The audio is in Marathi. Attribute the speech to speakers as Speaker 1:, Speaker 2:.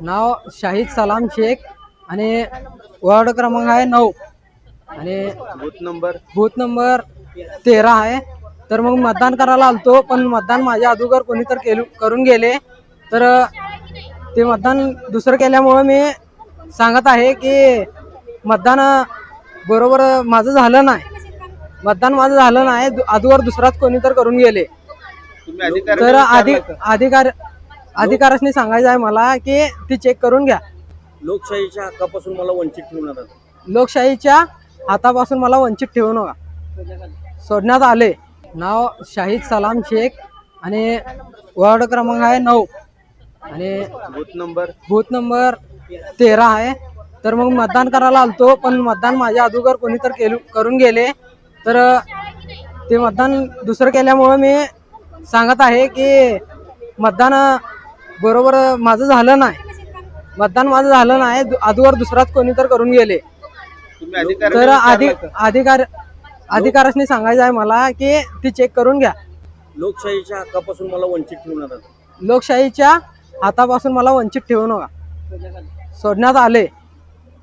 Speaker 1: नाव शाहिद सलाम शेख आणि वार्ड क्रमांक आहे 9 आणि बूथ नंबर 13 आहे. तर मग मतदान करायला आलतो, पण मतदान माझ्या अगोदर कोणी तर करून गेले. तर ते मतदान दुसरं केल्यामुळे मी सांगत आहे की मतदान बरोबर माझं झालं नाही. मतदान माझं झालं नाही, अगोदर दुसराच कोणी तर करून गेले. तर अधिकाऱ्यांनी सांगायचं आहे मला की ती चेक करून घ्या.
Speaker 2: लोकशाहीच्या हक्कापासून मला वंचित ठेवणार आहे.
Speaker 1: लोकशाहीच्या हातापासून मला वंचित ठेवू नका. सोडण्यात आले. नाव शाहिद सलाम शेख आणि वार्ड क्रमांक आहे 9 आणि बूथ नंबर 13 आहे. तर मग मतदान करायला आलतो, पण मतदान माझ्या अगोदर कोणी तर करून गेले. तर ते मतदान दुसरं केल्यामुळे मी सांगत आहे की मतदान बरोबर माझं झालं नाही. मतदान माझं झालं नाही, अगोदर दुसराच कोणी तर करून गेले. तर अधिकाऱ्यांनी सांगायचं आहे मला की ती चेक करून घ्या.
Speaker 2: लोकशाहीच्या हक्कापासून मला वंचित ठेवणार आहे.
Speaker 1: लोकशाहीच्या हातापासून मला वंचित ठेवू नका. सोडण्यात आले.